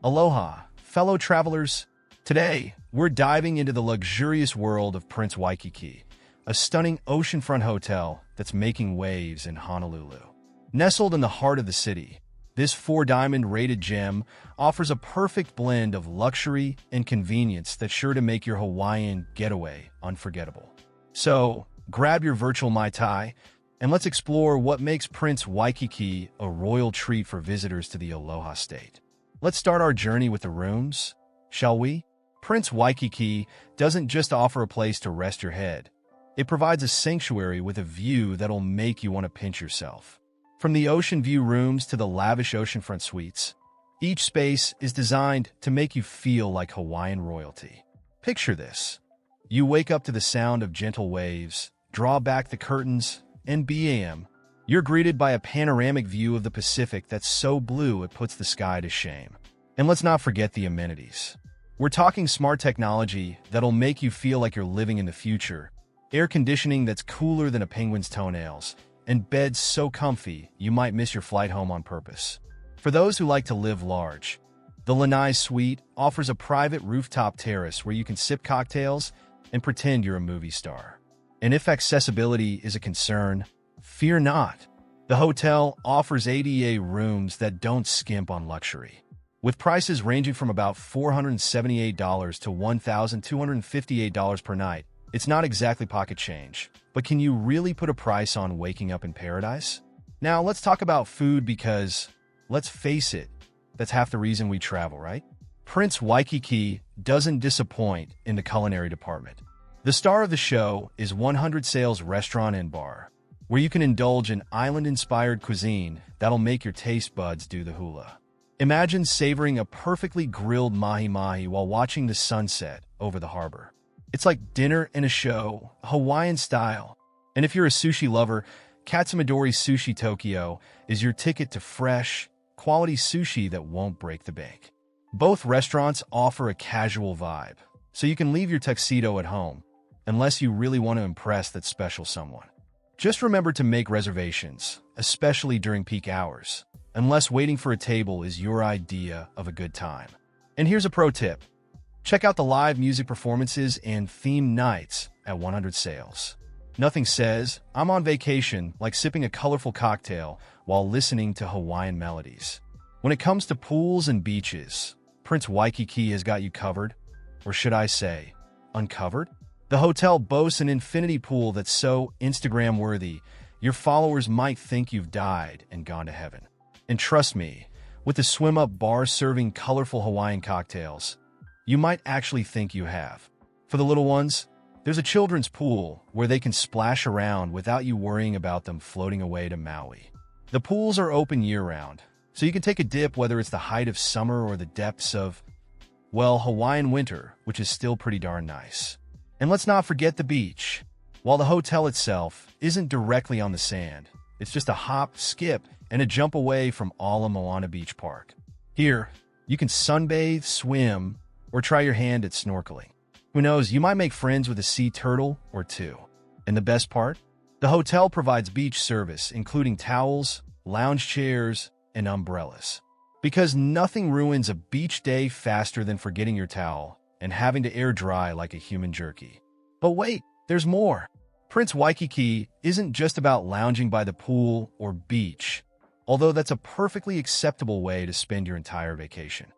Aloha, fellow travelers. Today, we're diving into the luxurious world of Prince Waikiki, a stunning oceanfront hotel that's making waves in Honolulu. Nestled in the heart of the city, this four-diamond rated gem offers a perfect blend of luxury and convenience that's sure to make your Hawaiian getaway unforgettable. So, grab your virtual Mai Tai, and let's explore what makes Prince Waikiki a royal treat for visitors to the Aloha State. Let's start our journey with the rooms, shall we? Prince Waikiki doesn't just offer a place to rest your head. It provides a sanctuary with a view that'll make you want to pinch yourself. From the ocean view rooms to the lavish oceanfront suites, each space is designed to make you feel like Hawaiian royalty. Picture this. You wake up to the sound of gentle waves, draw back the curtains, and bam, you're greeted by a panoramic view of the Pacific that's so blue it puts the sky to shame. And let's not forget the amenities. We're talking smart technology that'll make you feel like you're living in the future, air conditioning that's cooler than a penguin's toenails, and beds so comfy you might miss your flight home on purpose. For those who like to live large, the Lanai Suite offers a private rooftop terrace where you can sip cocktails and pretend you're a movie star. And if accessibility is a concern, fear not. The hotel offers ADA rooms that don't skimp on luxury. With prices ranging from about $478 to $1,258 per night, it's not exactly pocket change. But can you really put a price on waking up in paradise? Now, let's talk about food because, let's face it, that's half the reason we travel, right? Prince Waikiki doesn't disappoint in the culinary department. The star of the show is 100 Sail's Restaurant and Bar, where you can indulge in island-inspired cuisine that'll make your taste buds do the hula. Imagine savoring a perfectly grilled mahi-mahi while watching the sunset over the harbor. It's like dinner and a show, Hawaiian style. And if you're a sushi lover, Katsumadori Sushi Tokyo is your ticket to fresh, quality sushi that won't break the bank. Both restaurants offer a casual vibe, so you can leave your tuxedo at home, unless you really want to impress that special someone. Just remember to make reservations, especially during peak hours, unless waiting for a table is your idea of a good time. And here's a pro tip. Check out the live music performances and themed nights at 100 Sails. Nothing says, I'm on vacation, like sipping a colorful cocktail while listening to Hawaiian melodies. When it comes to pools and beaches, Prince Waikiki has got you covered, or should I say, uncovered? The hotel boasts an infinity pool that's so Instagram-worthy, your followers might think you've died and gone to heaven. And trust me, with the swim-up bar serving colorful Hawaiian cocktails, you might actually think you have. For the little ones, there's a children's pool where they can splash around without you worrying about them floating away to Maui. The pools are open year-round, so you can take a dip whether it's the height of summer or the depths of, well, Hawaiian winter, which is still pretty darn nice. And let's not forget the beach. While the hotel itself isn't directly on the sand, it's just a hop, skip, and a jump away from Ala Moana Beach Park. Here, you can sunbathe, swim, or try your hand at snorkeling. Who knows, you might make friends with a sea turtle or two. And the best part? The hotel provides beach service, including towels, lounge chairs, and umbrellas. Because nothing ruins a beach day faster than forgetting your towel and having to air dry like a human jerky. But wait, there's more. Prince Waikiki isn't just about lounging by the pool or beach, although that's a perfectly acceptable way to spend your entire vacation.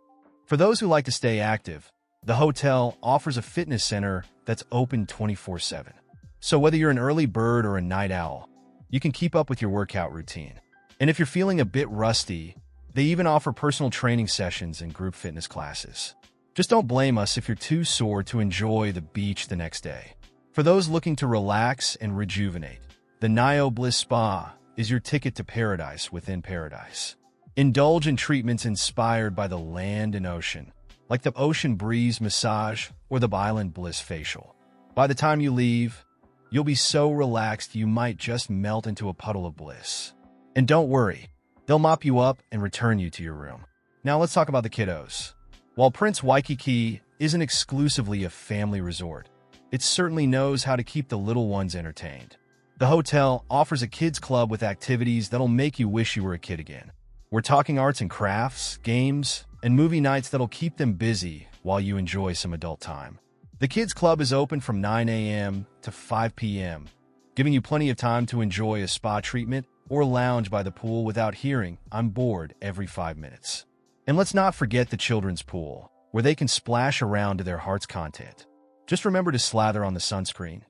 For those who like to stay active, the hotel offers a fitness center that's open 24/7. So whether you're an early bird or a night owl, you can keep up with your workout routine. And if you're feeling a bit rusty, they even offer personal training sessions and group fitness classes. Just don't blame us if you're too sore to enjoy the beach the next day. For those looking to relax and rejuvenate, the Nio Bliss Spa is your ticket to paradise within paradise. Indulge in treatments inspired by the land and ocean, like the Ocean Breeze Massage or the Island Bliss Facial. By the time you leave, you'll be so relaxed you might just melt into a puddle of bliss. And don't worry, they'll mop you up and return you to your room. Now let's talk about the kiddos. While Prince Waikiki isn't exclusively a family resort, it certainly knows how to keep the little ones entertained. The hotel offers a kids club with activities that'll make you wish you were a kid again. We're talking arts and crafts, games, and movie nights that'll keep them busy while you enjoy some adult time. The Kids Club is open from 9 a.m. to 5 p.m., giving you plenty of time to enjoy a spa treatment or lounge by the pool without hearing, "I'm bored," every 5 minutes. And let's not forget the children's pool, where they can splash around to their heart's content. Just remember to slather on the sunscreen.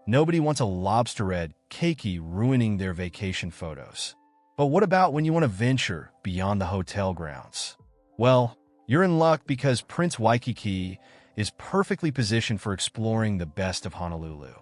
Nobody wants a lobster-red keiki ruining their vacation photos. But what about when you want to venture beyond the hotel grounds? Well, you're in luck because Prince Waikiki is perfectly positioned for exploring the best of Honolulu.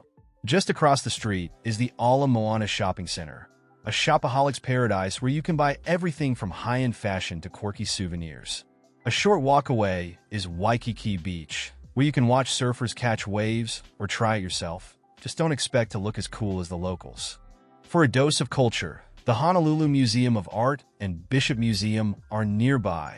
Just across the street is the Ala Moana Shopping Center, a shopaholic's paradise where you can buy everything from high-end fashion to quirky souvenirs. A short walk away is Waikiki Beach, where you can watch surfers catch waves or try it yourself. Just don't expect to look as cool as the locals. For a dose of culture, the Honolulu Museum of Art and Bishop Museum are nearby,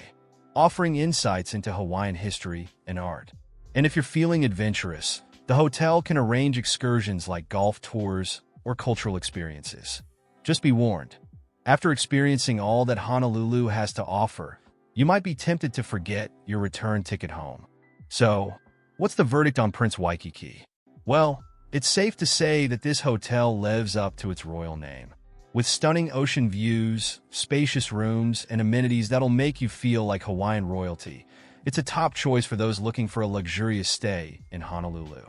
offering insights into Hawaiian history and art. And if you're feeling adventurous, the hotel can arrange excursions like golf tours or cultural experiences. Just be warned, after experiencing all that Honolulu has to offer, you might be tempted to forget your return ticket home. So, what's the verdict on Prince Waikiki? Well, it's safe to say that this hotel lives up to its royal name. With stunning ocean views, spacious rooms, and amenities that'll make you feel like Hawaiian royalty, it's a top choice for those looking for a luxurious stay in Honolulu.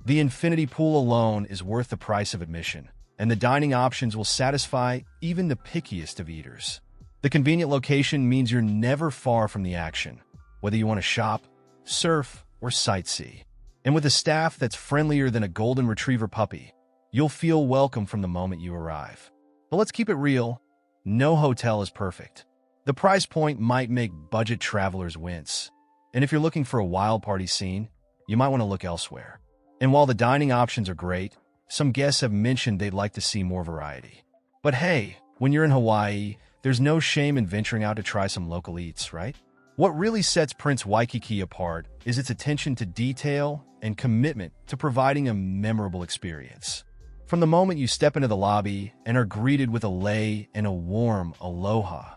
The infinity pool alone is worth the price of admission, and the dining options will satisfy even the pickiest of eaters. The convenient location means you're never far from the action, whether you want to shop, surf, or sightsee. And with a staff that's friendlier than a golden retriever puppy, you'll feel welcome from the moment you arrive. But let's keep it real, no hotel is perfect. The price point might make budget travelers wince. And if you're looking for a wild party scene, you might want to look elsewhere. And while the dining options are great, some guests have mentioned they'd like to see more variety. But hey, when you're in Hawaii, there's no shame in venturing out to try some local eats, right? What really sets Prince Waikiki apart is its attention to detail and commitment to providing a memorable experience. From the moment you step into the lobby and are greeted with a lei and a warm aloha,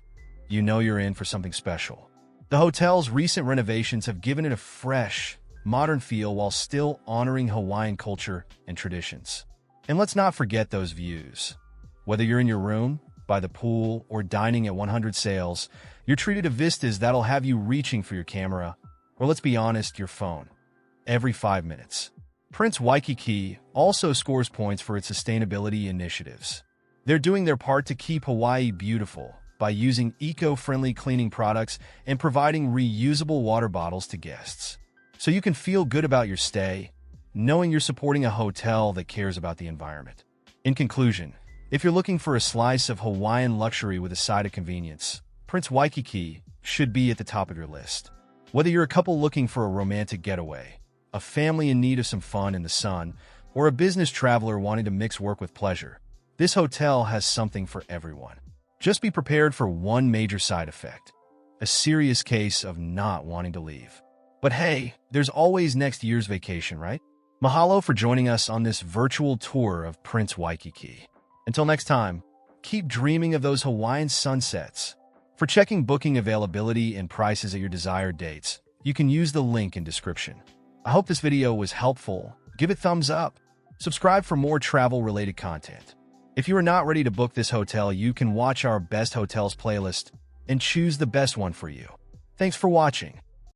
you know you're in for something special. The hotel's recent renovations have given it a fresh, modern feel while still honoring Hawaiian culture and traditions. And let's not forget those views. Whether you're in your room, by the pool, or dining at 100 Sails, you're treated to vistas that'll have you reaching for your camera, or let's be honest, your phone, every 5 minutes. Prince Waikiki also scores points for its sustainability initiatives. They're doing their part to keep Hawaii beautiful by using eco-friendly cleaning products and providing reusable water bottles to guests. So you can feel good about your stay, knowing you're supporting a hotel that cares about the environment. In conclusion, if you're looking for a slice of Hawaiian luxury with a side of convenience, Prince Waikiki should be at the top of your list. Whether you're a couple looking for a romantic getaway, a family in need of some fun in the sun, or a business traveler wanting to mix work with pleasure, this hotel has something for everyone. Just be prepared for one major side effect, a serious case of not wanting to leave. But hey, there's always next year's vacation, right? Mahalo for joining us on this virtual tour of Prince Waikiki. Until next time, keep dreaming of those Hawaiian sunsets. For checking booking availability and prices at your desired dates, you can use the link in description. I hope this video was helpful. Give it thumbs up. Subscribe for more travel-related content. If you are not ready to book this hotel, you can watch our Best Hotels playlist and choose the best one for you. Thanks for watching.